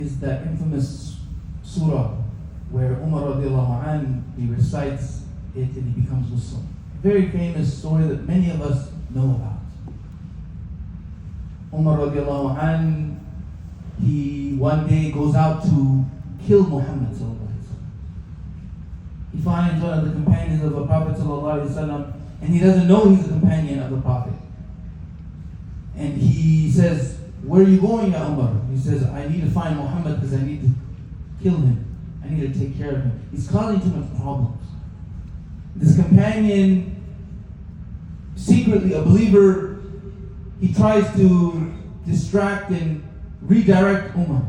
is that infamous surah where Umar radiallahu anh, he recites it and he becomes Muslim. Very famous story that many of us know about. Umar radiallahu anh, he one day goes out to kill Muhammad sallallahu alaihi wasallam. He finds one of the companions of the Prophet sallallahu alaihi wasallam, and he doesn't know he's a companion of the Prophet. And he says, "Where are you going, Ya Umar?" He says, "I need to find Muhammad because I need to kill him. I need to take care of him. He's causing too much problems." This companion, secretly a believer, he tries to distract and redirect Umar.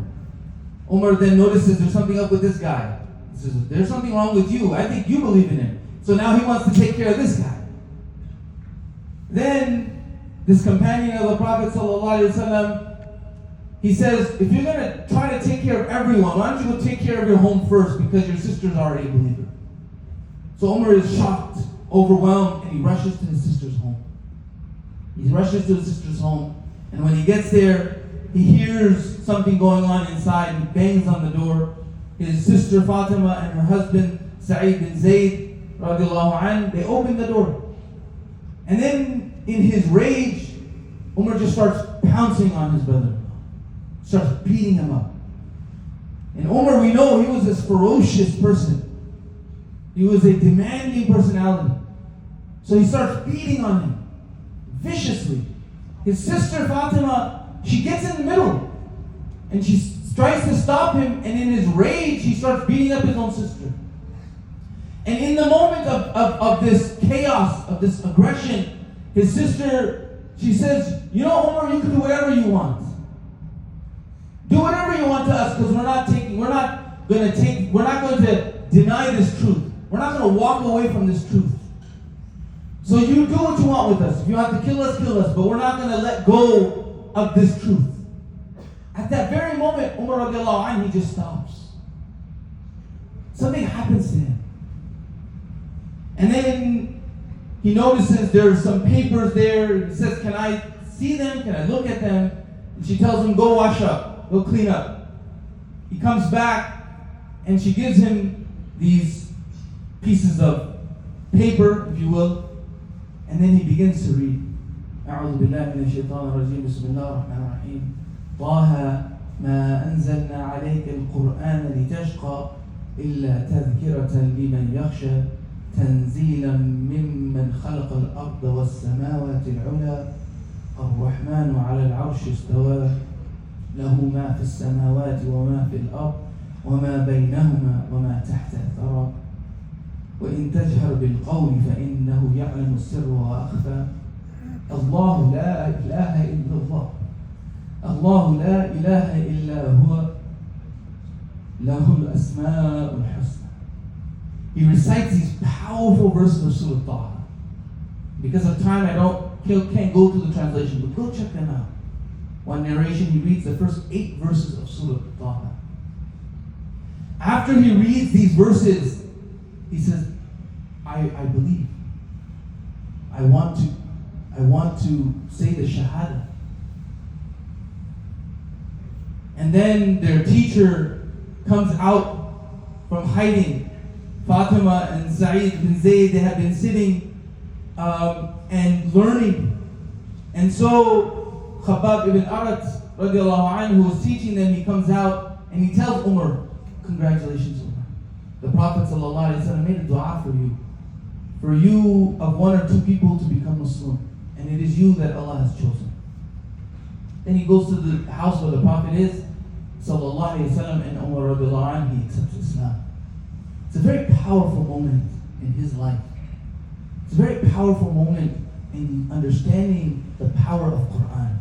Umar then notices there's something up with this guy. He says, "There's something wrong with you. I think you believe in him." So now he wants to take care of this guy. Then this companion of the Prophet ﷺ, he says, "If you're going to try to take care of everyone, why don't you go take care of your home first, because your sister's already a believer." So Umar is shocked, overwhelmed, and he rushes to his sister's home. He rushes to his sister's home, and when he gets there, he hears something going on inside. He bangs on the door. His sister Fatima and her husband Sa'id bin Zayd radiallahu anh, they open the door. And then in his rage, Umar just starts pouncing on his brother. Starts beating him up. And Umar, we know he was this ferocious person. He was a demanding personality. So he starts beating on him viciously. His sister Fatima, she gets in the middle and she tries to stop him, and in his rage he starts beating up his own sister. And in the moment of this chaos, of this aggression, his sister, she says, "You know, Umar, you can do whatever you want. Do whatever you want to us, because we're not going to deny this truth. We're not going to walk away from this truth. So you do what you want with us. If you have to kill us, but we're not going to let go of this truth." At that very moment, Umar radiallahu anh, he just stops. Something happens to him. And then he notices there's some papers there. He says, "Can I see them? Can I look at them?" And she tells him, "Go wash up. Go clean up." He comes back and she gives him these pieces of paper, if you will, and then he begins to read. أعوذ بالله من الشيطان الرجيم بسم الله الرحمن الرحيم طه ما أنزلنا عليك القرآن لتشقى إلا تذكرة لمن يخشى تنزيلا ممن خلق الأرض والسماوات العلى الرحمن على العرش استوى له ما في السماوات وما في الأرض وما بينهما وما تحت الثرى وإن تجهر بالقول فإنه يعلم السر وأخفى الله لا إله إلا الله الله لا إله إلا هو له الأسماء الحسنى. He recites these powerful verses of Surah Toha. Because of time, I can't go through the translation, but go check them out. One narration, he reads the first 8 verses of Surah Toha. After he reads these verses, he says, I believe. I want to say the Shahada. And then their teacher comes out from hiding. Fatima and Sa'id bin Zayd, they had been sitting and learning. And so Khabbab ibn Arat radiallahu anhu, who was teaching them, he comes out and he tells Umar, "Congratulations, Umar. The Prophet sallallahu alaihi wasallam made a dua for you of 1 or 2 people to become Muslim. And it is you that Allah has chosen." Then he goes to the house where the Prophet is, sallallahu alaihi wasallam, and Umar radiallahu anhu, he accepts Islam. It's a very powerful moment in his life. It's a very powerful moment in understanding the power of Quran.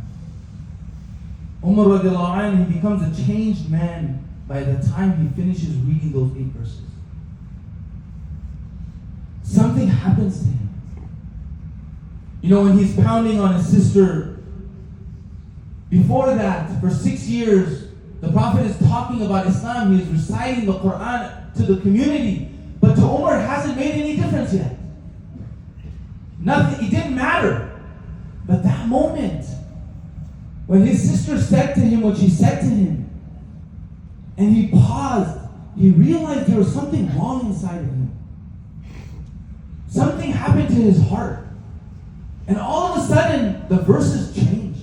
Umar radiallahu anhu, he becomes a changed man by the time he finishes reading those 8 verses. Something happens to him. You know, when he's pounding on his sister, before that, for 6 years, the Prophet is talking about Islam. He is reciting the Quran to the community. But to Umar, it hasn't made any difference yet. Nothing, it didn't matter. But that moment, when his sister said to him what she said to him, And he paused. He realized there was something wrong inside of him. Something happened to his heart. And all of a sudden, the verses changed.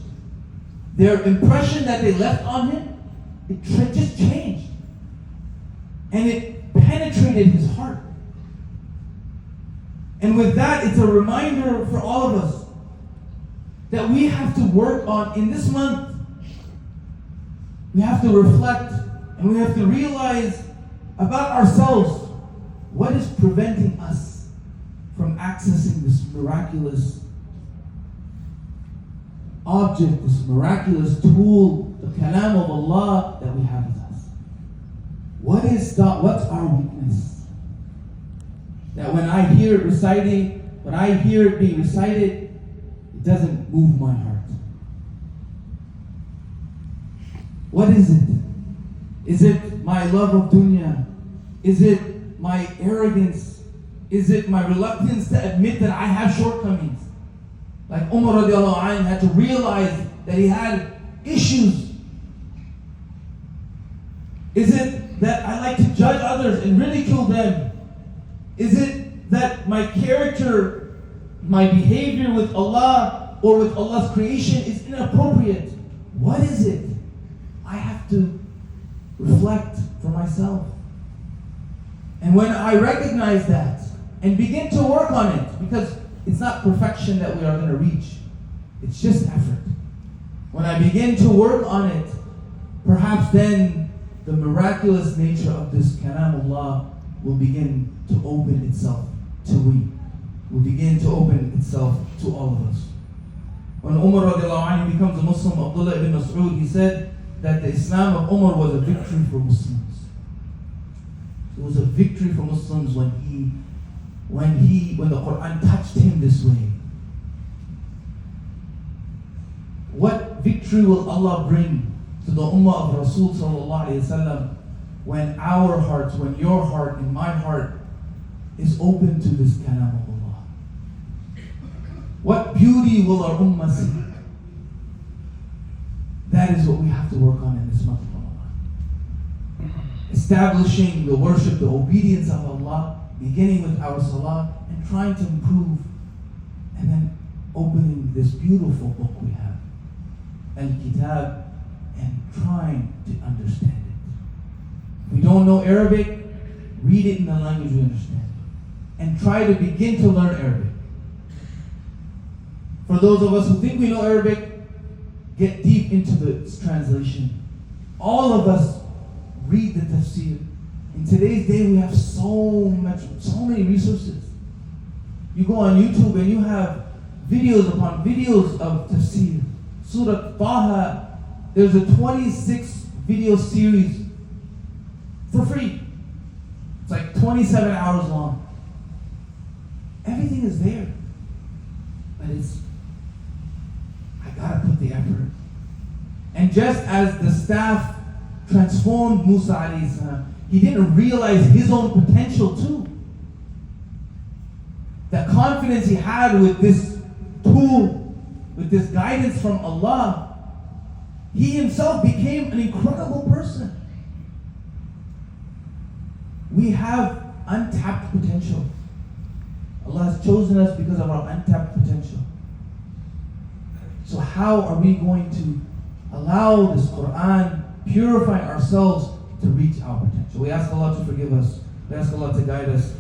Their impression that they left on him, it just changed. And it penetrated his heart. And with that, it's a reminder for all of us that we have to work on, in this month, we have to reflect and we have to realize about ourselves what is preventing us from accessing this miraculous object, this miraculous tool, the kalam of Allah that we have with us. What's our weakness? That when I hear it reciting, when I hear it being recited, it doesn't move my heart. What is it? Is it my love of dunya? Is it my arrogance? Is it my reluctance to admit that I have shortcomings? Like Omar radiallahu anhu had to realize that he had issues. Is it that I like to judge others and ridicule them? Is it that my character, my behavior with Allah or with Allah's creation is inappropriate? What is it? I have to reflect for myself. And when I recognize that and begin to work on it, because it's not perfection that we are going to reach, it's just effort. When I begin to work on it, perhaps then the miraculous nature of this kalamullah will begin to open itself to we. Will begin to open itself to all of us. When Umar radiallahu anhu becomes a Muslim, Abdullah ibn Mas'ud, he said that the Islam of Umar was a victory for Muslims. It was a victory for Muslims when the Quran touched him this way. What victory will Allah bring to the Ummah of Rasul sallallahu alayhi wasallam when our hearts, when your heart and my heart is open to this kalam of Allah? What beauty will our Ummah see? That is what we have to work on in this month of Ramadan. Establishing the worship, the obedience of Allah, beginning with our salah and trying to improve, and then opening this beautiful book we have, Al-Kitab, and trying to understand it. If we don't know Arabic, read it in the language we understand, and try to begin to learn Arabic. For those of us who think we know Arabic, get deep into the translation. All of us read the tafsir. In today's day, we have so many resources. You go on YouTube and you have videos upon videos of tafsir. Surah Toha, there's a 26 video series for free. It's like 27 hours long. Everything is there. But I gotta put the effort. And just as the staff transformed Musa alayhi salam, he didn't realize his own potential too. The confidence he had with this tool, with this guidance from Allah, he himself became an incredible person. We have untapped potential. Allah has chosen us because of our untapped potential. So how are we going to allow this Quran purify ourselves to reach our potential? We ask Allah to forgive us. We ask Allah to guide us.